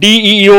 DEO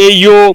AO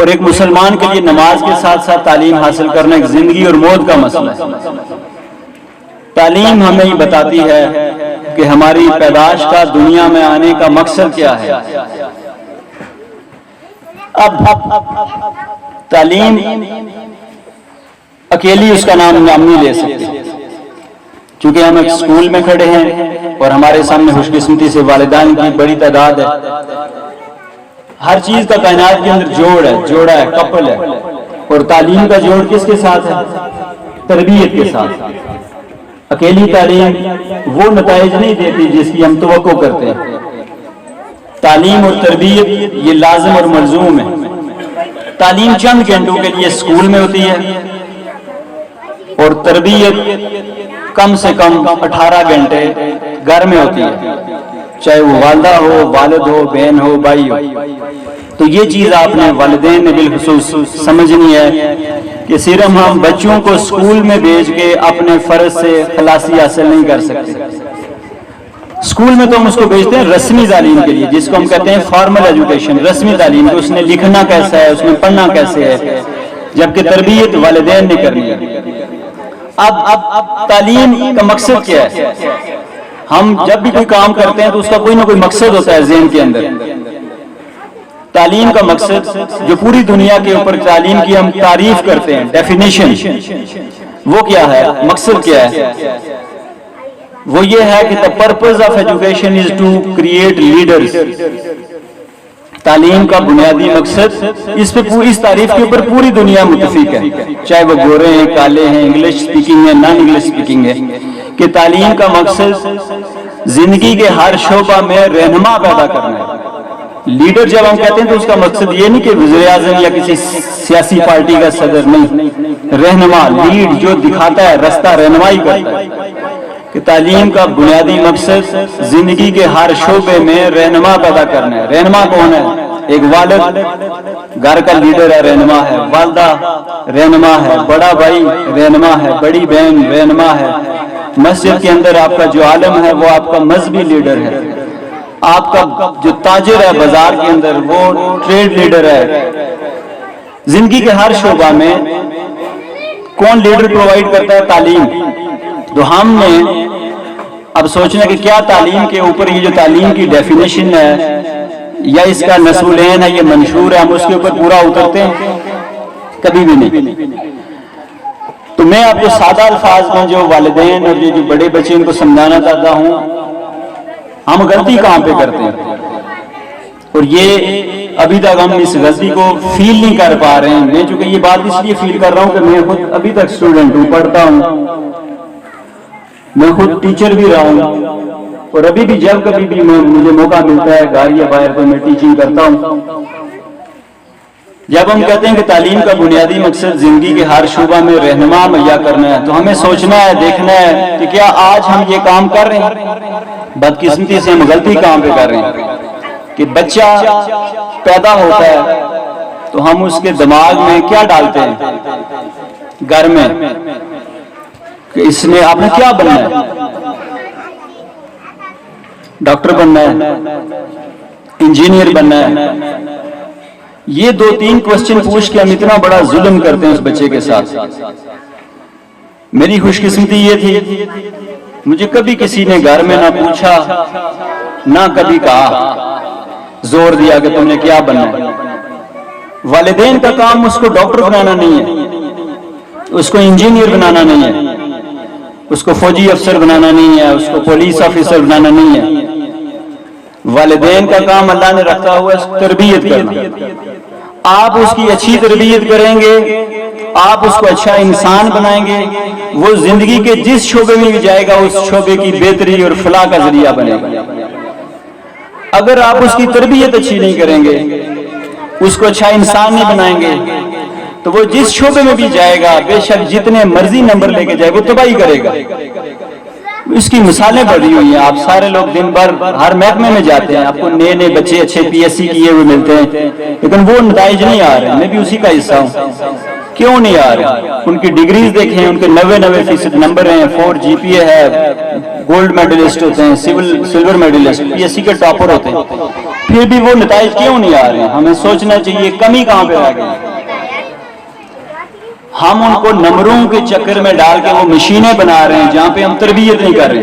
اور ایک مسلمان کے لیے نماز کے ساتھ ساتھ تعلیم حاصل کرنا ایک زندگی اور موت کا مسئلہ ہے۔ تعلیم ہمیں یہ بتاتی ہے کہ ہماری پیدائش کا دنیا میں آنے کا مقصد کیا ہے۔ اب تعلیم اکیلی اس کا نام نہیں لے سکتے، چونکہ ہم ایک اسکول میں کھڑے ہیں اور ہمارے سامنے خوش قسمتی سے والدین کی بڑی تعداد ہے۔ ہر چیز کا کائنات کے اندر جوڑا ہے، کپل ہے، اور تعلیم کا جوڑ کس کے ساتھ ہے؟ تربیت کے ساتھ۔ اکیلی تعلیم وہ نتائج نہیں دیتی جس کی ہم توقع کرتے ہیں۔ تعلیم اور تربیت یہ لازم اور ملزوم ہے۔ تعلیم چند گھنٹوں کے لیے اسکول میں ہوتی ہے اور تربیت کم سے کم 18 گھنٹے گھر میں ہوتی ہے، چاہے وہ والدہ ہو، والد ہو، بہن ہو، بھائی ہو۔ تو یہ چیز آپ نے والدین نے بالخصوص سمجھنی ہے کہ صرف ہم بچوں کو اسکول میں بھیج کے اپنے فرض سے خلاصی حاصل نہیں کر سکتے۔ اسکول میں تو ہم اس کو بھیجتے ہیں رسمی تعلیم کے لیے، جس کو ہم کہتے ہیں فارمل ایجوکیشن، رسمی تعلیم، کہ اس نے لکھنا کیسا ہے، اس نے پڑھنا کیسے ہے، جبکہ تربیت والدین نے کرنی ہے۔ اب تعلیم کا مقصد کیا ہے؟ ہم جب بھی کوئی کام کرتے ہیں تو اس کا کوئی نہ کوئی مقصد ہوتا ہے ذہن کے اندر۔ تعلیم کا مقصد جو پوری دنیا کے اوپر تعلیم کی ہم تعریف کرتے ہیں، ڈیفینیشن، وہ کیا ہے؟ مقصد کیا ہے؟ وہ یہ ہے کہ the purpose of education is to create leaders۔ تعلیم کا بنیادی مقصد، اس تعریف کے اوپر پوری دنیا متفق ہے، چاہے وہ گورے ہیں، کالے ہیں، انگلش سپیکنگ ہے، نان انگلش سپیکنگ ہے، کہ تعلیم کا مقصد زندگی کے ہر شعبہ میں رہنما پیدا کرنا ہے۔ لیڈر جب ہم کہتے ہیں تو اس کا مقصد یہ نہیں کہ وزیر اعظم یا کسی سیاسی پارٹی کا صدر، نہیں، رہنما، لیڈ، جو دکھاتا ہے راستہ، رہنمائی کرتا ہے۔ کہ تعلیم کا بنیادی مقصد زندگی کے ہر شعبے میں رہنما پیدا کرنا ہے۔ رہنما کون ہے؟ ایک والد گھر کا لیڈر ہے، رہنما ہے، والدہ رہنما ہے، بڑا بھائی رہنما ہے، بڑی بہن رہنما ہے، مسجد کے اندر آپ کا جو عالم ہے وہ آپ کا مذہبی لیڈر ہے، آپ کا جو تاجر ہے بازار کے اندر وہ ٹریڈ لیڈر ہے۔ زندگی کے ہر شعبہ میں کون لیڈر پرووائیڈ کرتا ہے؟ تعلیم۔ تو ہم نے اب سوچنا کہ کیا تعلیم کے اوپر یہ جو تعلیم کی ڈیفینیشن ہے یا اس کا نصولین ہے، یہ منشور ہے، ہم اس کے اوپر پورا اترتے ہیں؟ کبھی بھی نہیں۔ تو میں آپ کو سادہ الفاظ میں جو والدین اور جو بڑے بچے ان کو سمجھانا چاہتا ہوں، ہم غلطی کہاں پہ کرتے ہیں، اور یہ ابھی تک ہم اس غلطی کو فیل نہیں کر پا رہے ہیں۔ میں چونکہ یہ بات اس لیے فیل کر رہا ہوں کہ میں خود ابھی تک اسٹوڈنٹ ہوں، پڑھتا ہوں، میں خود ٹیچر بھی رہا ہوں، اور ابھی بھی جب کبھی بھی مجھے موقع ملتا ہے گھر یا باہر تو میں ٹیچنگ کرتا ہوں۔ جب ہم کہتے ہیں کہ تعلیم کا بنیادی مقصد زندگی کے ہر شعبہ میں رہنما مہیا کرنا ہے، تو ہمیں سوچنا ہے، دیکھنا ہے کہ کیا آج ہم یہ کام کر رہے ہیں؟ بدقسمتی سے ہم غلطی کام پہ کر رہے ہیں کہ بچہ پیدا ہوتا ہے تو ہم اس کے دماغ میں کیا ڈالتے ہیں گھر میں کہ اس نے آپ نے کیا بننا ہے؟ ڈاکٹر بننا ہے، انجینئر بننا ہے۔ یہ 2-3 کوسچن پوچھ کے ہم اتنا بڑا ظلم کرتے ہیں اس بچے کے ساتھ۔ میری خوش قسمتی یہ تھی، مجھے کبھی کسی نے گھر میں نہ پوچھا، نہ کبھی کہا، زور دیا کہ تم نے کیا بننا ہے۔ والدین کا کام اس کو ڈاکٹر بنانا نہیں ہے، اس کو انجینئر بنانا نہیں ہے، اس کو فوجی افسر بنانا نہیں ہے، اس کو پولیس آفیسر بنانا نہیں ہے۔ والدین کا کام اللہ نے رکھا ہوا ہے تربیت کرنا۔ آپ اس کی اچھی تربیت کریں گے، آپ اس کو اچھا انسان بنائیں گے، وہ زندگی کے جس شعبے میں بھی جائے گا اس شعبے کی بہتری اور فلاح کا ذریعہ بنے گا۔ اگر آپ اس کی تربیت اچھی نہیں کریں گے، اس کو اچھا انسان نہیں بنائیں گے، تو وہ جس شعبے میں بھی جائے گا، بے شک جتنے مرضی نمبر لے کے جائے وہ تباہی کرے گا۔ اس کی مثالیں بڑھی ہوئی ہیں، آپ سارے لوگ دن بھر ہر محکمے میں جاتے ہیں، آپ کو نئے نئے بچے اچھے پی ایس سی کیے ہوئے ملتے ہیں، لیکن وہ نتائج نہیں آ رہے۔ میں بھی اسی کا حصہ ہوں، کیوں نہیں آ رہے؟ ان کی ڈگریز دیکھیں، ان کے 90% نمبر ہیں، 4 GPA ہے، گولڈ میڈلسٹ ہوتے ہیں، silver medalist, P S C کے ٹاپر ہوتے ہیں، پھر بھی وہ نتائج کیوں نہیں آ رہے ہیں؟ ہمیں سوچنا چاہیے کمی کہاں پہ رہ گئی۔ ہم ان کو نمبروں کے چکر میں ڈال کے وہ مشینیں بنا رہے ہیں جہاں پہ ہم تربیت نہیں کر رہے۔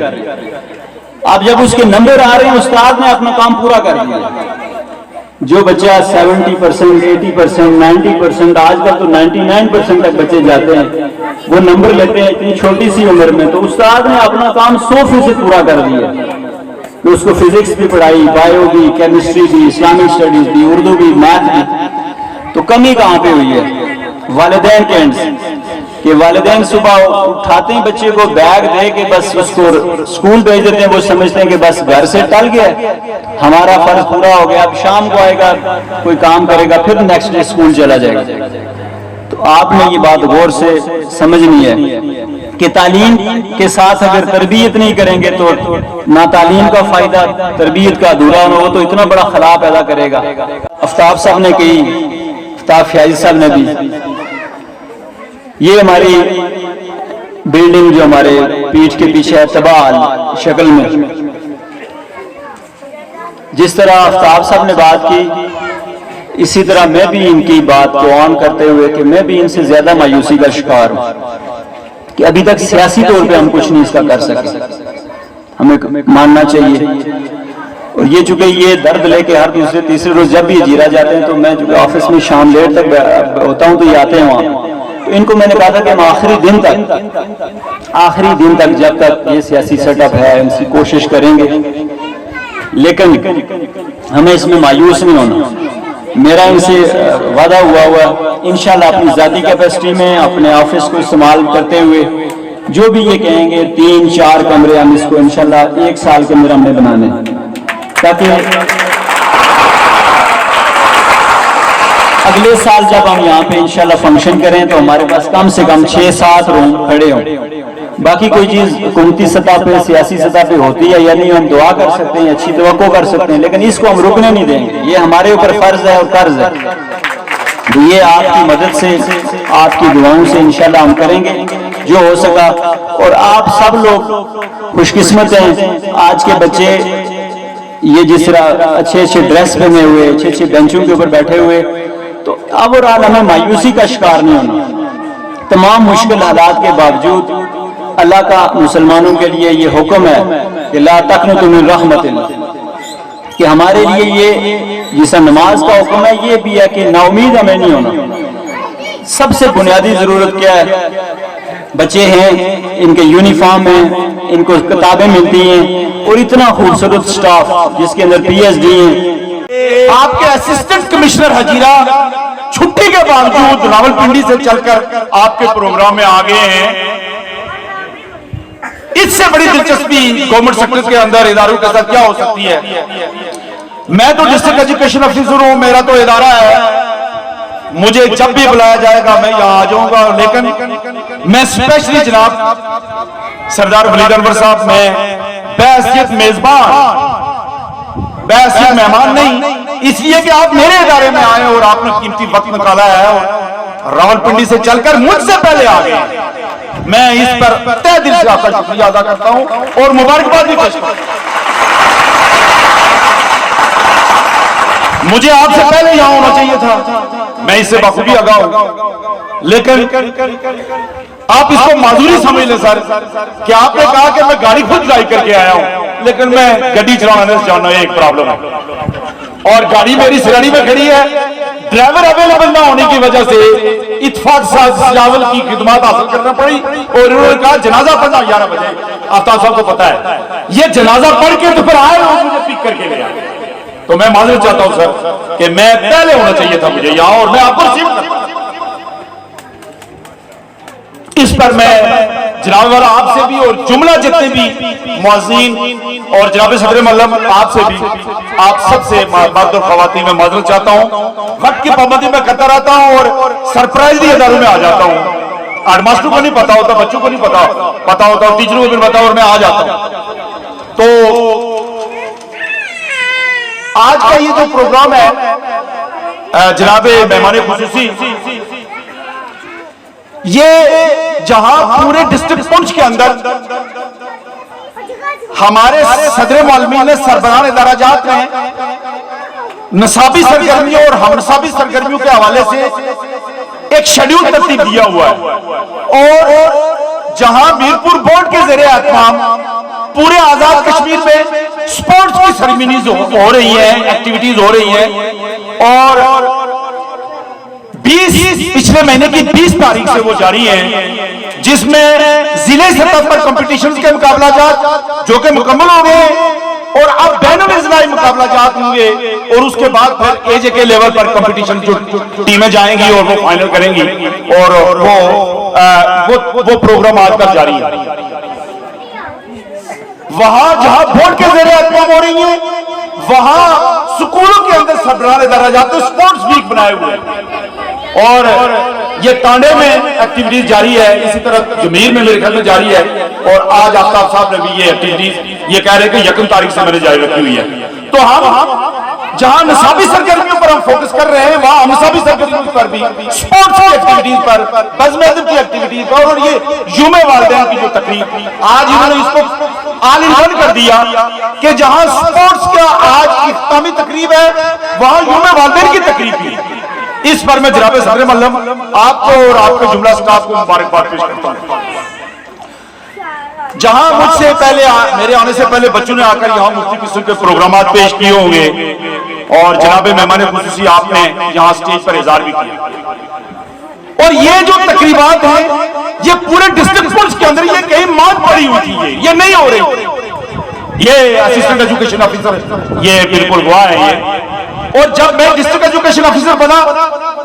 اب جب اس کے نمبر آ رہے ہیں، استاد نے اپنا کام پورا کر دیا۔ جو بچہ 70%، 80%، 90%، آج کل تو 99% تک بچے جاتے ہیں، وہ نمبر لیتے ہیں اتنی چھوٹی سی عمر میں، تو استاد نے اپنا کام 100% پورا کر دیا کہ اس کو فزکس بھی پڑھائی، بایو بھی، کیمسٹری بھی، اسلامک اسٹڈیز بھی، اردو بھی، میتھ بھی۔ تو کمی کہاں پہ ہوئی ہے؟ والدین کے اینڈ سے، کہ والدین صبح اٹھاتے ہیں بچے کو، بیگ دے کے بس اس کو اسکول بھیج دیتے ہیں، وہ سمجھتے ہیں کہ بس گھر سے ٹل گیا، ہمارا فرض پورا ہو گیا، اب شام کو آئے گا کوئی کام کرے گا، پھر نیکسٹ ڈے اسکول چلا جائے گا۔ تو آپ نے یہ بات غور سے سمجھنی ہے کہ تعلیم کے ساتھ اگر تربیت نہیں کریں گے تو نہ تعلیم کا فائدہ، تربیت کا ادھورا ہونا، وہ تو اتنا بڑا خلا پیدا کرے گا۔ آفتاب صاحب نے کہی، آفتاب فیاضی صاحب نے بھی، یہ ہماری بلڈنگ جو ہمارے پیٹھ کے پیچھے ہے تبال شکل میں، جس طرح آفتاب صاحب نے بات کی، اسی طرح میں بھی ان کی بات کو آن کرتے ہوئے کہ میں بھی ان سے زیادہ مایوسی کا شکار ہوں کہ ابھی تک سیاسی طور پہ ہم کچھ نہیں اس کا کر سکے، ہمیں ماننا چاہیے۔ اور یہ چونکہ یہ درد لے کے ہر دوسرے تیسرے روز جب بھی جیرا جاتے ہیں، تو میں چونکہ آفس میں شام لیٹ تک ہوتا ہوں تو یہ آتے ہیں وہاں، تو ان کو میں نے کہا تھا کہ ہم آخری دن تک جب تک یہ سیاسی سیٹ اپ ہے ان سے کوشش کریں گے، لیکن ہمیں اس میں مایوس نہیں ہونا۔ میرا ان سے وعدہ ہوا انشاءاللہ اپنی ذاتی کیپیسٹی میں اپنے آفس کو استعمال کرتے ہوئے جو بھی یہ کہیں گے 3-4 کمرے ہم اس کو انشاءاللہ 1 سال کے اندر ہم نے بنانے، تاکہ اگلے سال جب ہم یہاں پہ انشاءاللہ فنکشن کریں تو ہمارے پاس کم سے کم 6-7 روم کھڑے ہوں۔ باقی کوئی چیز حکومتی سطح پہ، سیاسی سطح پہ ہوتی ہے یا نہیں، ہم دعا کر سکتے ہیں، اچھی توقع کر سکتے ہیں، لیکن اس کو ہم رکنے نہیں دیں گے، یہ ہمارے اوپر فرض ہے اور قرض ہے۔ یہ آپ کی مدد سے، آپ کی دعاؤں سے انشاءاللہ ہم کریں گے جو ہو سکا۔ اور آپ سب لوگ خوش قسمت ہیں، آج کے بچے یہ جس طرح اچھے ڈریس پہنے ہوئے، اچھے بینچوں کے اوپر بیٹھے ہوئے، تو اب اور آج ہمیں مایوسی کا شکار نہیں ہونا۔ تمام مشکل حالات کے باوجود اللہ کا مسلمانوں کے لیے یہ حکم ہے کہ لا تقنطوا من رحمت اللہ، کہ ہمارے لیے یہ جیسا نماز کا حکم ہے، یہ بھی ہے کہ نا امید ہمیں نہیں ہونا۔ سب سے بنیادی ضرورت کیا ہے؟ بچے ہیں، ان کے یونیفارم ہیں، ان کو کتابیں ملتی ہیں، اور اتنا خوبصورت سٹاف جس کے اندر پی ایچ ڈی ہیں۔ آپ کے اسسٹنٹ کمشنر ہجیرہ چھٹی کے باوجود راولپنڈی سے چل کر آپ کے پروگرام میں آ گئے ہیں۔ اس سے بڑی دلچسپی گورنمنٹ سیکٹر کے اندر اداروں کے ساتھ کیا ہو سکتی ہے؟ میں تو ڈسٹرکٹ ایجوکیشن افیسر ہوں، میرا تو ادارہ ہے، مجھے جب بھی بلایا جائے گا میں یہاں آ جاؤں گا، لیکن میں اسپیشلی جناب سردار ولید انور صاحب، میں بحیثیت میزبان، بحیثیت مہمان نہیں، اس لیے کہ آپ میرے ادارے میں آئے اور آپ نے قیمتی وقت نکالا ہے اور راولپنڈی سے چل کر مجھ سے پہلے آ گئے۔ میں اس پر تہ دل سے آپ کا شکریہ ادا کرتا ہوں اور مبارکباد بھی پیش کرتا ہوں۔ مجھے آپ سے پہلے یہاں ہونا چاہیے تھا، میں اس سے بخوبی آگاہ ہوں، لیکن آپ اس کو معذوری سمجھ لیں سر کہ آپ نے کہا کہ میں گاڑی خود ڈرائیو کر کے آیا ہوں، لیکن میں گاڑی چلانے سے جاننا ایک پرابلم ہے، اور گاڑی میری سرانی میں کھڑی ہے، ڈرائیور اویلیبل نہ ہونے کی وجہ سے اتفاق ساز سجاول کی خدمات حاصل کرنا پڑی، اور انہوں نے کہا جنازہ پڑھنا 11 بجے۔ آفتاب صاحب کو پتا ہے یہ جنازہ پڑھ کے تو پھر آئے اور مجھے پک کر کے لے آئے، تو میں معذرت چاہتا ہوں سر کہ میں پہلے ہونا چاہیے تھا مجھے یہاں، اور میں آپ کو ریسیو کرتا ہوں۔ اس پر میں جناب والا آپ سے بھی اور جملہ جتنے بھی معززین اور جناب صدر ملم آپ سے بھی، آپ سب سے مرد اور خواتین میں معذرت چاہتا ہوں۔ وقت کی پابندی میں کرتا رہتا ہوں اور سرپرائزلی اداروں میں آ جاتا ہوں، ہیڈ ماسٹر کو نہیں پتا ہوتا، بچوں کو نہیں پتا ہوتا، ٹیچروں کو بھی پتا، اور میں آ جاتا ہوں۔ تو آج کا یہ جو پروگرام ہے جناب مہمان خصوصی، یہ جہاں پورے ڈسٹرکٹ پونچھ کے اندر ہمارے صدر معلمین نے سربراہ ادارہ جات میں نصابی سرگرمیوں اور ہم نصابی سرگرمیوں کے حوالے سے ایک شیڈیول ترتیب دیا ہوا ہے، اور جہاں میرپور بورڈ کے زیر اہتمام پورے آزاد کشمیر میں سپورٹس کی سرگرمیاں ہو رہی ہیں، ایکٹیویٹیز ہو رہی ہیں، اور 20 پچھلے مہینے کی 20 تاریخ سے وہ جاری ہیں، جس میں ضلعی سطح پر کمپٹیشنز کے مقابلہ جات جو کہ مکمل ہو گئے، اور اب بین الاضلاعی مقابلہ جات ہوں گے، اور اس کے بعد پھر ایج کے لیول پر کمپٹیشن جو ٹیمیں جائیں گی اور وہ فائنل کریں گی، اور وہ پروگرام آج کل جاری ہے۔ وہاں جہاں بورڈ کے زیر اہتمام ہو رہی ہیں، وہاں سکولوں کے اندر سربراہ درجات سپورٹس ویک بنائے ہوئے ہیں، اور یہ ٹانڈے میں ایکٹیویٹیز جاری ہے، اسی طرح جمیر میں میرے خیال میں جاری ہے، اور آج آفتاب صاحب نے بھی یہ ایکٹیویٹیز یہ کہہ رہے کہ 1 تاریخ سے میں نے جاری رکھی ہوئی ہے۔ تو ہم جہاں نصابی سرگرمیوں پر ہم فوکس کر رہے ہیں، وہاں نصابی سرگرمیوں پر بھی، سپورٹس کی ایکٹیویٹیز پر، بزم ادب کی ایکٹیویٹیز پر، اور یہ یوم والدین کی جو تقریب آج انہوں نے اس کو آل ان ون کر دیا کہ جہاں سپورٹس کا آج اختتامی تقریب ہے، وہاں یوم والدین کی تقریب بھی۔ اس پر میں جناب صدر ملم آپ کو اور آپ کے جملہ سٹاف کو مبارکباد پیش کرتا ہوں۔ جہاں مجھ سے پہلے میرے آنے سے پہلے بچوں نے آ کر یہاں مختلف قسم کے پروگرامات پیش کیے ہوں گے، اور جناب مہمان خصوصی آپ نے یہاں سٹیج پر اظہار بھی کیا، اور یہ جو تقریبات ہیں یہ پورے ڈسٹرکٹ پولیس کے اندر یہ کہیں مات پڑی ہوئی تھی، یہ نہیں ہو رہی۔ یہ اسسٹنٹ ایجوکیشن آفیسر یہ بالکل گواہ ہے یہ، اور جب میں ڈسٹرکٹ ایجوکیشن آفیسر بنا،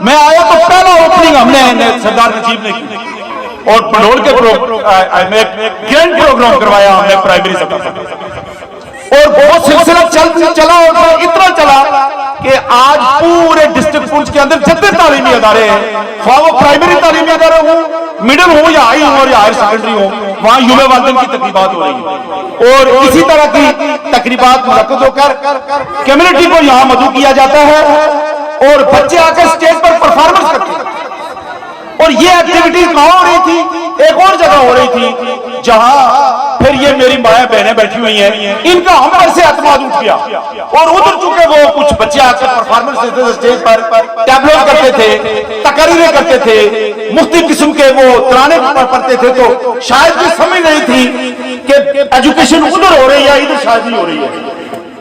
میں آیا تو پہلا اوپننگ ہم نے سردار نجیب نے کی، اور پنڈول کے گرینڈ پروگرام کروایا ہم نے پرائمری سطح پر، اور بہت سلسلہ چلا، اور اتنا چلا کہ آج پورے ڈسٹرکٹ پولیس کے اندر جتنے تعلیمی ادارے ہیں، خواہ وہ پرائمری تعلیمی ادارے ہوں، میڈل ہوں یا ہائی ہوں اور یا ہائر سیکنڈری ہوں، وہاں یوم والدین کی تقریبات ہو رہی ہیں، اور اسی طرح کی تقریبات منعقد ہو کر کمیونٹی کو یہاں مدعو کیا جاتا ہے، اور بچے آ کر اسٹیج پر پرفارمنس کرتے ہیں۔ اور یہ ایکٹیویٹیز کہاں ہو رہی تھی؟ ایک اور جگہ ہو رہی تھی جہاں پھر یہ میری مائیں بہنیں بیٹھی ہوئی ہیں، ان کا ہم پر سے اعتماد اٹھ گیا، اور ادھر چونکہ وہ کچھ بچے آ کر پرفارمنس دیتے تھے اسٹیج پر، ٹیبلو کرتے تھے، تقریریں کرتے تھے، مختلف قسم کے وہ ترانے پڑھتے تھے، تو شاید یہ سمجھ نہیں تھی کہ ایجوکیشن ادھر ہو رہی ہے ادھر شاید نہیں ہو رہی ہے۔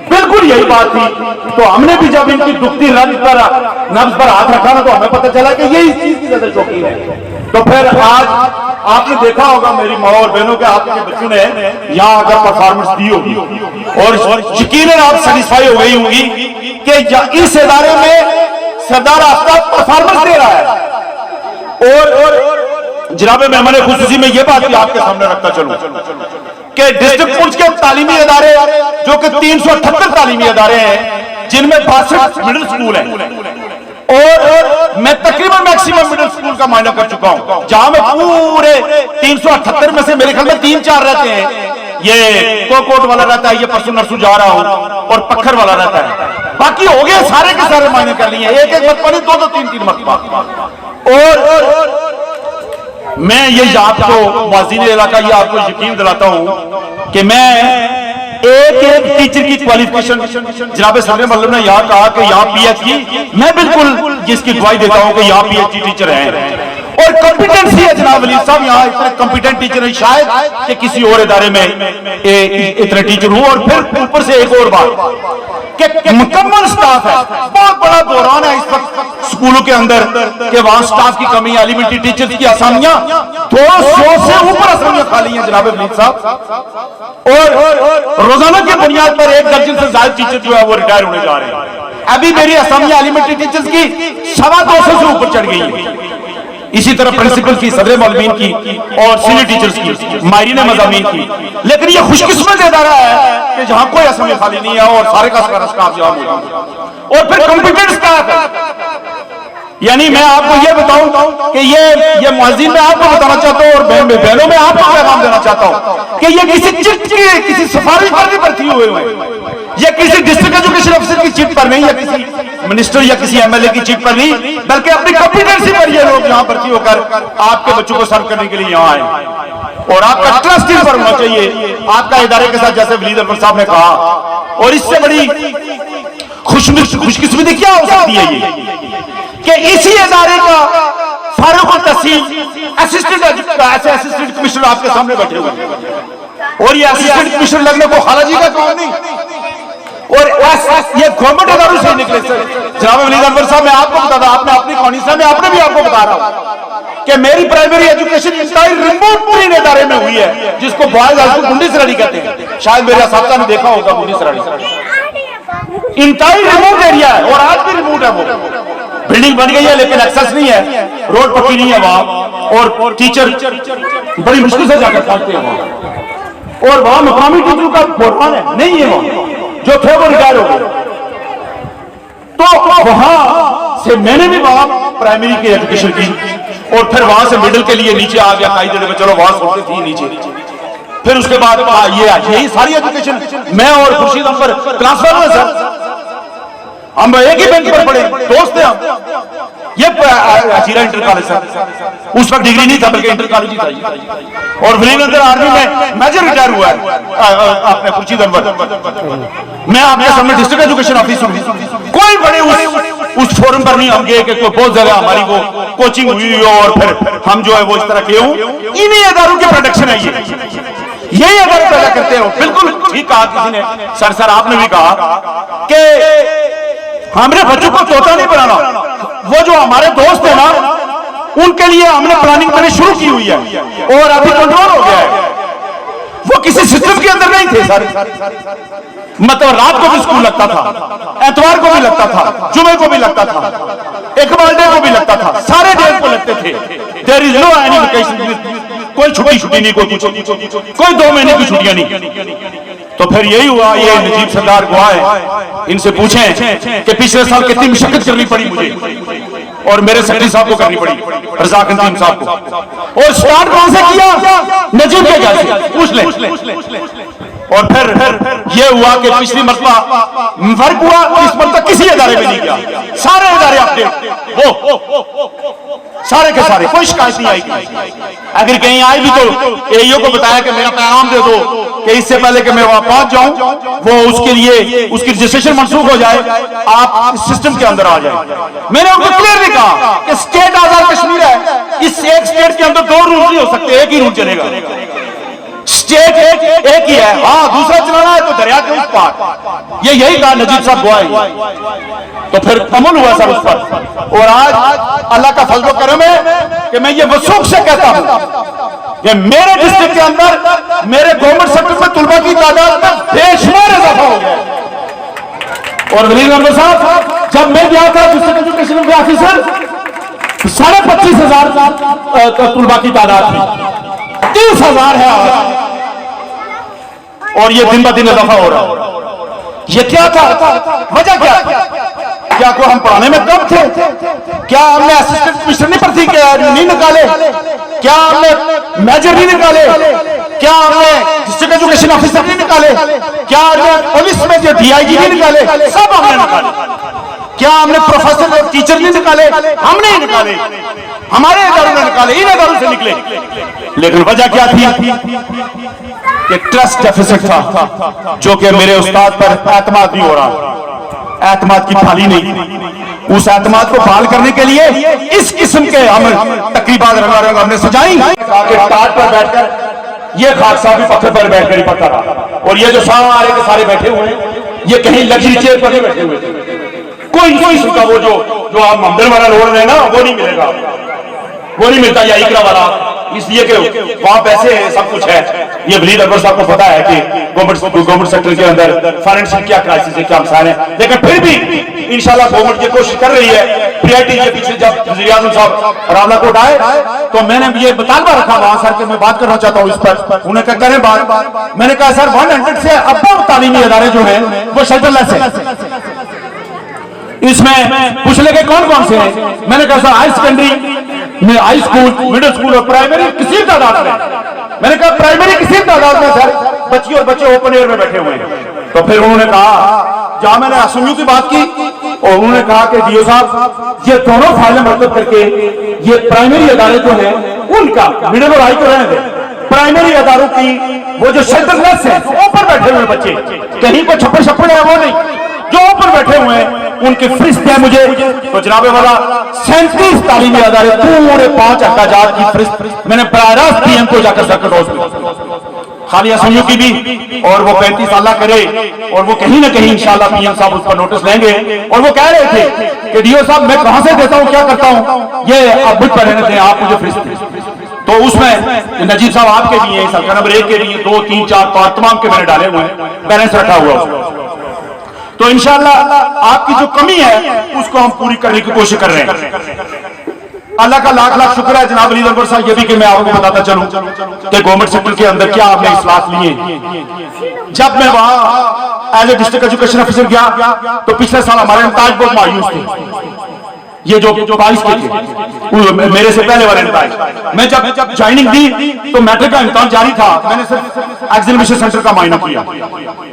بالکل یہی بات تھی، تو ہم نے بھی جب ان کی دکھتی نبض پر ہاتھ رکھا نا، تو ہمیں پتہ چلا کہ یہ اس چیز کی زیادہ شوقین ہے۔ تو پھر آج آپ نے دیکھا ہوگا میری ماں اور بہنوں کے آپ کے بچوں نے یہاں آ کر پرفارمنس دی ہوگی، اور یقیناً آپ سیٹسفائی ہو گئی ہوں گی کہ اس ادارے میں سردار آفتاب پرفارمنس دے رہا ہے۔ اور جناب مہمان خصوصی میں یہ بات بھی آپ کے سامنے رکھتا چلوں کہ ڈسٹرکٹ پولیس کے تعلیمی ادارے جو کہ 378 تعلیمی ادارے ہیں، جن میں 62 مڈل سکول ہیں، اور میں تقریباً میکسیمم مڈل سکول کا معائنہ کر چکا ہوں، جہاں میں پورے 378 میں سے میرے خیال میں 3-4 رہتے ہیں، یہ کوٹ والا رہتا ہے، یہ پرسوں نرسو جا رہا ہوں، اور پکھر والا رہتا ہے، باقی ہو گئے سارے کے سارے معائنے کر لیے، ایک مرتبہ نہیں، 2-2 3-3 مرتبہ۔ اور میں یہ آپ کو موازین علاقہ یہ آپ کو یقین دلاتا ہوں کہ میں ایک ٹیچر کی کوالیفیکیشن جناب صدر ملم نے یہاں کہا کہ یہاں پی ایچ ڈی، میں بالکل جس کی گواہی دیتا ہوں کہ یہاں پی ایچ ڈی ٹیچر ہیں، اور کمپیٹنسی ہے جناب ولی صاحب، یہاں اتنے کمپیٹنٹ ٹیچر ہیں شاید کہ کسی اور ادارے میں اتنے ٹیچر ہوں۔ اور پھر اوپر سے ایک اور بات کہ مکمل سٹاف ہے، بہت بڑا دوران ہے اس وقت سکولوں کے اندر کہ وہاں سٹاف کی کمی، ایلیمنٹری ٹیچرز کی اسامیاں 200 سے اوپر اسامیاں خالی ہیں جناب ولید صاحب، اور روزانہ کی بنیاد پر 1 درجن سے زائد ٹیچر جو ہے وہ ریٹائر ہونے جا رہے ہیں۔ ابھی میری اسامیاں ایلیمنٹری ٹیچرز کی 250 سے اوپر چڑھ گئی ہیں، اسی طرح پرنسپل کی، صدر معلمین کی، اور سینئر ٹیچرز کی، ماہرین مضامین کی۔ لیکن یہ خوش قسمت ادارہ ہے کہ جہاں کوئی اسامبلی خالی نہیں ہے، اور سارے کا سارا سٹاف یہاں موجود ہے، اور پھر کمپیٹنٹ سٹاف ہے۔ یعنی میں آپ کو یہ بتاؤں کہ یہ مؤذن میں آپ کو بتانا چاہتا ہوں، اور بہنوں میں آپ کو پیغام دینا چاہتا ہوں کہ یہ کسی چٹ کی، کسی سفارش پر نہیں بھرتی ہوئے یہ کسی ڈسٹرکٹ ایجوکیشن افسر کی چٹ پر نہیں، یا کسی منسٹر یا کسی ایم ایل اے کی چٹ پر نہیں، بلکہ اپنی کمپیٹنسی پر یہ لوگ یہاں بھرتی ہو کر آپ کے بچوں کو سرو کرنے کے لیے یہاں آئے، اور آپ کا ٹرسٹ اس پر ہونا چاہیے آپ کا ادارے کے ساتھ، جیسے ولید اکبر صاحب نے کہا۔ اور اس سے بڑی خوش قسمتی کیا ہو سکتی ہے یہ کہ اسی ادارے کا فاروق التحصیل اسسٹنٹ کمشنر آپ کے سامنے بیٹھے ہوئے ہیں، اور یہ اسسٹنٹ کمشنر لگنے کو خالہ جی کا کام نہیں، اور یہ گورنمنٹ اداروں سے نکلے. سر جناب ولید انور صاحب، میں آپ کو بتا تھا، آپ نے اپنی کہانی سے، میں آپ نے بھی آپ کو بتا رہا ہوں کہ میری پرائمری ایجوکیشن انتہائی ریموٹ ترین ادارے میں ہوئی ہے، جس کو بوائز ہائی اسکول گنڈی سراڑی کہتے ہیں. شاید میرے اساتذہ نے دیکھا ہوگا گنڈی سراڑی، انتہائی ریموٹ ایریا ہے، اور آج بھی ریموٹ ہے. وہ بلڈنگ بن گئی ہے لیکن ایکسس نہیں ہے، روڈ پکی نہیں ہے وہاں، اور ٹیچر بڑی مشکل سے جا کر پہنچتے ہیں وہاں، اور وہاں مقامی ٹیچروں کا بحران ہے، نہیں ہے وہاں، جو تھے وہ ریٹائر ہو گئے. تو وہاں سے میں نے بھی وہاں پرائمری کی ایجوکیشن کی، اور پھر وہاں سے مڈل کے لیے نیچے آ گیا قائد میں، چلو وہاں سنتے تھی نیچے. پھر اس کے بعد یہی ساری ایجوکیشن میں اور خورشید انور ٹرانسفر ہوئے. سر ہم ایک ہی بینچ پر پڑھے، دوست ہیں ہم. یہ اجیرہ انٹر کالج سر، اس وقت ڈگری نہیں تھا بلکہ انٹر کالج ہی تھا. اور ولید انور آرمی میں میجر ریٹائر ہوا ہے اپنے خورشید انور. میں آپ کے سامنے ڈسٹرکٹ ایجوکیشن آفیسر ہوں. کوئی بڑے اس فورم پر نہیں ہم گئے کہ بہت زیادہ ہماری وہ کوچنگ ہوئی ہو اور پھر ہم جو ہے وہ اس طرح کیے ہوں. انہی اداروں کی پروڈکشن ہے یہی ادارے پیدا کرتے ہو. بالکل ٹھیک کہا کسی نے، سر آپ نے بھی کہا کہ ہم نے بچوں کو طوطا نہیں بنانا. وہ جو ہمارے دوست ہیں نا، ان کے لیے ہم نے پلاننگ کرنے شروع کی ہوئی ہے، اور ابھی کنٹرول ہو گیا ہے. وہ کسی سسٹم کے اندر نہیں تھے سر. مطلب رات کو بھی اسکول لگتا تھا، اتوار کو بھی لگتا تھا، جمعے کو بھی لگتا تھا، اقبال ڈے کو بھی لگتا تھا، سارے ڈے کو لگتے تھے. دیر از نو اینی ویکیشن، کوئی چھٹی نہیں، کوئی 2 مہینے کی چھٹیاں نہیں. تو پھر یہی ہوا. یہ نجیب سردار گواہ ہے، ان سے پوچھیں کہ پچھلے سال کتنی مشقت کرنی پڑی مجھے اور میرے سیکرٹری صاحب کو کرنی پڑی، رزاق انتیم صاحب کو. اور سٹارٹ کہاں سے کیا؟ نجیب کے گھر سے، پوچھ لیں. اور پھر یہ ہوا کہ پچھلی مرتبہ فرق ہوا، اس مرتبہ کسی ادارے میں نہیں گیا. سارے ادارے اپڈیٹ، وہ سارے کے سارے، کوئی شکایت نہیں آئی. اگر کہیں آئی بھی تو ایو کو بتایا کہ میرا پیغام دے دو کہ اس سے پہلے کہ میں وہاں پہنچ جاؤں وہ اس کے لیے اس کی رجسٹریشن منسوخ ہو جائے، آپ سسٹم کے اندر آ جائیں. میں نے ان کو کلیئرلی کہا کہ اسٹیٹ آزاد کشمیر ہے، اس ایک اسٹیٹ کے اندر 2 رول نہیں ہو سکتے، ایک ہی رول چلے گا. اسٹیٹ ایک ہی ہے، ہاں دوسرا چلانا ہے تو دریا کے اس پار. یہی کہا نجیب صاحب گواہ. تو پھر عمل ہوا سر اس پر. اور آج اللہ کا فضل و کرم ہے کہ میں یہ وثوق سے کہتا ہوں کہ میرے ڈسٹرکٹ کے اندر میرے گورنمنٹ سیکٹر میں طلبہ کی تعداد میں بے شمار اضافہ ہو گیا. اور ولید انور صاحب، جب میں گیا تھا ڈسٹرکٹ ایجوکیشن کے آفیسر، 25,500 طلبہ کی تعداد تھی، 30,000 ہے آج. اور یہ دن بدن اضافہ ہو رہا ہے. یہ کیا تھا؟ وجہ کیا تھا؟ کیا کوئی ہم پڑھانے میں کم تھے؟ کیا ہم نے اسسٹنٹ کمشنر نہیں پڑھی نہیں نکالے؟ کیا ہم نے میجر نہیں نکالے؟ کیا ہم نے ڈسٹرکٹ ایجوکیشن آفیسر نہیں نکالے؟ کیا ہم نے پولیس میں جو ڈی آئی جی نہیں نکالے؟ سب ہم نے نکالے. کیا ہم نے پروفیسر اور ٹیچر نہیں نکالے؟ ہم نہیں نکالے، ہمارے اداروں نے نکالے، ان اداروں سے نکلے. لیکن وجہ کیا تھی؟ کہ ٹرسٹ ڈیفیسٹ تھا، جو کہ میرے استاد پر اعتماد نہیں ہو رہا. اعتماد کی بحالی نہیں. اس اعتماد کو بحال کرنے کے لیے اس قسم کے ہم تقریبات رنگا رنگ ہم نے سجائی کہ ٹاٹ پر بیٹھ کر یہ خاک صاحب بھی پتھر پر بیٹھ کر ہی پڑتا رہا. اور یہ جو سارے کے سارے بیٹھے ہوئے ہیں، یہ کہیں لگی چیئر پر نہیں بیٹھے ہوئے. کوئی سکا وہ جو آپ ممبر والا لوڑ رہے ہیں نا، وہ نہیں ملے گا، وہ نہیں ملتا. یا اقرا والا، اس لیے کہ وہاں پیسے ہیں، سب کچھ ہے. یہ ولید انور صاحب کو پتا ہے کہ گورنمنٹ سیکٹر کے اندر فائنینشیل کیا کرائسس ہے، کیا مسائل ہیں. لیکن پھر بھی انشاءاللہ گورنمنٹ یہ کوشش کر رہی ہے. پریورٹی کے پیچھے جب وزیر اعظم صاحب راولہ کوٹ آئے تو میں نے یہ مطالبہ رکھا وہاں سر کہ میں بات کرنا چاہتا ہوں اس پر. انہوں نے کہا کریں بات. میں نے کہا سر 100 سے اب تعلیمی ادارے جو ہیں وہ شیلٹر لیس ہیں. اس میں پوچھ لے کہ کون کون سے ہیں. میں نے کہا sir high secondary, high school, middle school اور پرائمری کسی تعداد میں. میں نے کہا پرائمری کسی تعداد میں سر، بچی اور بچے اوپن ایئر میں بیٹھے ہوئے ہیں. تو پھر انہوں نے کہا، جہاں میں نے اسمیو کی بات کی اور انہوں نے کہا کہ ڈیو صاحب یہ دونوں فائلیں مرتب کر کے یہ پرائمری ادارے جو ہیں ان کا مڈل اور ہائی کو رہنے دیں. پرائمری اداروں کی وہ جو شیلٹر لیس ہیں اوپر بیٹھے ہوئے بچے، کہیں کو چھپڑ چھپڑ ہے وہ نہیں، جو اوپر بیٹھے ہوئے ہیں ان کی فہرست ہے مجھے. تو جناب والا 37 تعلیمی ادارے پورے 5 احتجاج کی فہرست میں نے براہ راست پی ایم کو جا کر سرکٹ ہاؤس میں خالیہ سمیوں کی بھی, اور وہ 35 سالہ کرے, اور وہ کہیں نہ کہیں انشاءاللہ پی ایم صاحب اس پر نوٹس لیں گے. اور وہ کہہ رہے تھے کہ ڈی او صاحب میں کہاں سے دیتا ہوں, کیا کرتا ہوں, یہ آپ مجھ پر رہنے دیں, آپ مجھے فہرست. تو اس میں نجیب صاحب آپ کے بھی ہیں, سرکار نمبر 1 کے بھی ہیں, 2 3 4 5 تمام کے میں نے ڈالے ہوئے ہیں, بیلنس رکھا ہوا ہے. تو انشاءاللہ آپ کی جو کمی ہے اس کو ہم پوری کرنے کی کوشش کر رہے ہیں. اللہ کا لاکھ لاکھ شکر ہے جناب علی اکبر صاحب یہ بھی کہ میں آپ کو بتاتا چلوں کہ گورنمنٹ سیکٹر کے اندر کیا آپ نے اصلاحات لیے. جب میں وہاں as a district education officer گیا تو پچھلے سال ہمارے نتائج بہت مایوس تھے, یہ جو 22 کے تھے میرے سے پہلے والے نتائج. میں جب جوائننگ دی تو میٹرک کا امتحان جاری تھا, میں نے صرف ایگزامینیشن سینٹر کا معائنہ کیا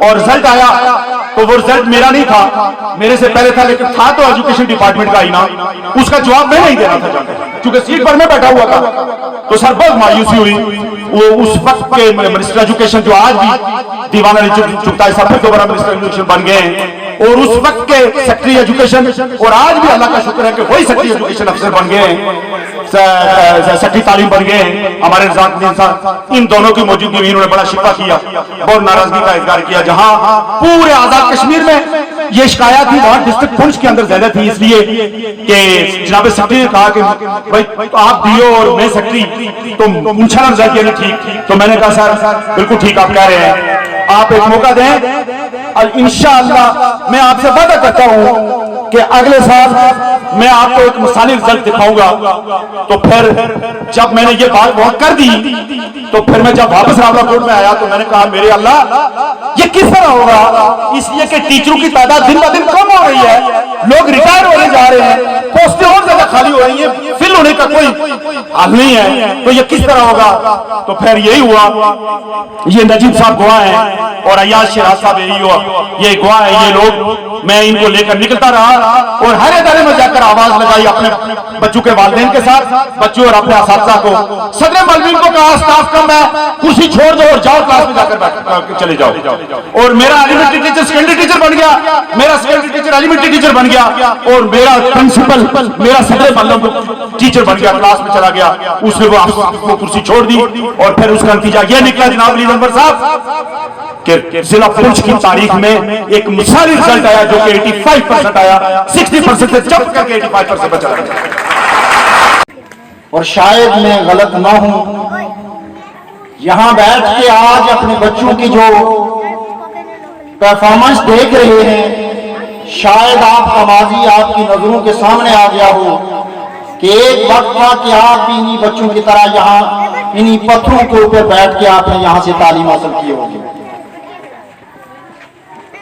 اور رزلٹ آیا تو وہ رزلٹ میرا نہیں تھا, میرے سے پہلے تھا, لیکن تھا تو ایجوکیشن ڈپارٹمنٹ کا ہی نا, اس کا جواب میں نہیں دینا تھا جا کر کیونکہ سیٹ پر میں بیٹھا ہوا تھا. تو سر بہت مایوسی ہوئی. وہ اس وقت کے منسٹر ایجوکیشن جو آج بھی دیوانہ چکتا ہے سب دوبارہ منسٹر ایجوکیشن بن گئے ہیں, اور اس وقت کے سیکٹری ایجوکیشن اور آج بھی اللہ کا شکر ہے کہ وہی سیکٹری ایجوکیشن افسر بن گئے ہیں, سیکٹری تعلیم بن گئے ہیں ہمارے رضاق الدین صاحب. ان دونوں کی موجودگی میں انہوں نے بڑا شکوہ کیا, بہت ناراضگی کا اظہار کیا. جہاں پورے آزاد کشمیر میں یہ شکایات تھی, وہاں ڈسٹرکٹ پنچ کے اندر زیادہ تھی, اس لیے کہ جناب سیکرٹری نے کہا کہ بھائی آپ دیو اور میں سیکرٹری تو انشاءاللہ رضا کیا نہیں ٹھیک. تو میں نے کہا سر بالکل ٹھیک آپ کہہ رہے ہیں, آپ ایک موقع دیں اور انشاءاللہ میں آپ سے وعدہ کرتا ہوں کہ اگلے سال میں آپ کو ایک مثالی رزلٹ دکھاؤں گا. تو پھر جب میں نے یہ بات وہاں کر دی تو پھر میں جب واپس راولہ کوٹ میں آیا تو میں نے کہا میرے اللہ یہ کس طرح ہوگا, اس لیے کہ ٹیچروں کی تعداد دن بہ دن کم ہو رہی ہے, لوگ ریٹائر ہونے جا رہے ہیں, پوسٹیں اور زیادہ خالی ہو رہی ہیں, فل ہونے کا کوئی حل نہیں ہے, تو یہ کس طرح ہوگا. تو پھر یہی ہوا, یہ نجیب صاحب گواہ ہیں اور ایاز شیراز صاحب یہی ہوا, یہ گواہ ہے. یہ لوگ میں ان کو لے کر نکلتا رہا اور ہر ادارے میں جا کر آواز لگائی اپنے بچوں کے والدین کے ساتھ, بچوں اور اپنے اساتذہ کو. صدر ملوین کو کہا اسٹاف کم ہے, کرسی چھوڑ دو اور جاؤ کلاس میں جا کر چلے جاؤ. اور میرا ایلیمنٹری ٹیچر سیکنڈری ٹیچر بن گیا, میرا سیکنڈری ٹیچر ایلیمنٹری ٹیچر بن گیا, اور میرا پرنسپل میرا صدر ملوین ٹیچر بن گیا, کلاس میں چلا گیا. اس نے وہ کرسی چھوڑ دی اور پھر اس کا نتیجہ یہ نکلا جناب علی اکبر صاحب کہ ضلع پنچ کی تاریخ میں ایک مثالی رزلٹ آیا جو کہ 85% آیا, 60% سے جب کر کے 85% بچا رہا. اور شاید میں غلط نہ ہوں, یہاں بیٹھ کے آج اپنے بچوں کی جو پرفارمنس دیکھ رہے ہیں, شاید آپ کا ماضی آپ کی نظروں کے سامنے آ گیا ہو کہ ایک وقت تھا کہ آپ بھی انہی بچوں کی طرح یہاں انہی پتھروں کے اوپر بیٹھ کے آپ نے یہاں سے تعلیم حاصل کی ہوگی.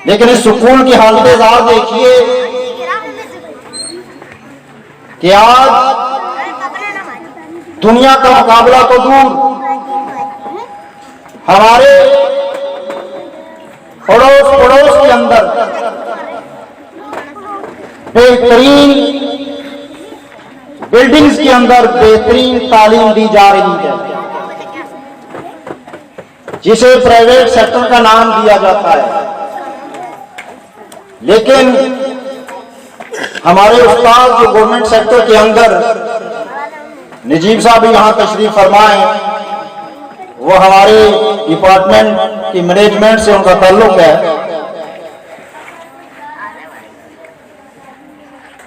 لیکن اس سکون کی حالت ظاہر دیکھیے کہ آج دنیا کا مقابلہ تو دور, ہمارے پڑوس کے اندر بہترین بلڈنگز کے اندر بہترین تعلیم دی جا رہی ہے جسے پرائیویٹ سیکٹر کا نام دیا جاتا ہے. لیکن ہمارے استاد جو گورنمنٹ سیکٹر کے اندر نجیب صاحب یہاں تشریف فرمائے, وہ ہمارے ڈپارٹمنٹ کی مینجمنٹ سے ان کا تعلق ہے.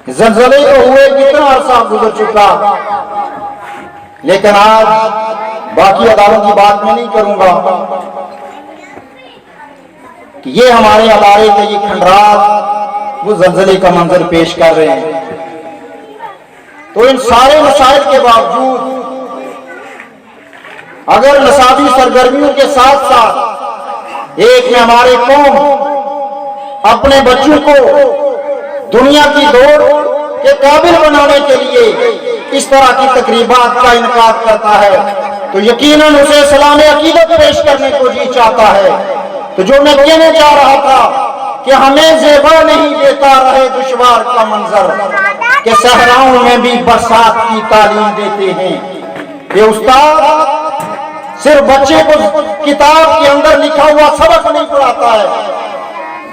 زلزلے تو ہوئے کتنا عرصہ گزر چکا, لیکن آج باقی اداروں کی بات میں نہیں کروں گا کہ یہ ہمارے ادارے کے یہ کھنڈرات وہ زلزلے کا منظر پیش کر رہے ہیں. تو ان سارے مسائل کے باوجود اگر نصابی سرگرمیوں کے ساتھ ساتھ ایک میں ہمارے قوم اپنے بچوں کو دنیا کی دوڑ کے قابل بنانے کے لیے اس طرح کی تقریبات کا انعقاد کرتا ہے تو یقیناً اسے سلام عقیدت پیش کرنے کو جی چاہتا ہے. تو جو میں کہنے جا رہا تھا کہ ہمیں زیبا نہیں دیتا رہے دشوار کا منظر, کہ صحراؤں میں بھی برسات کی تعلیم دیتے ہیں. یہ استاد صرف بچے کو کتاب کے اندر لکھا ہوا سبق نہیں پڑھاتا ہے,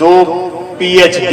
2 PhD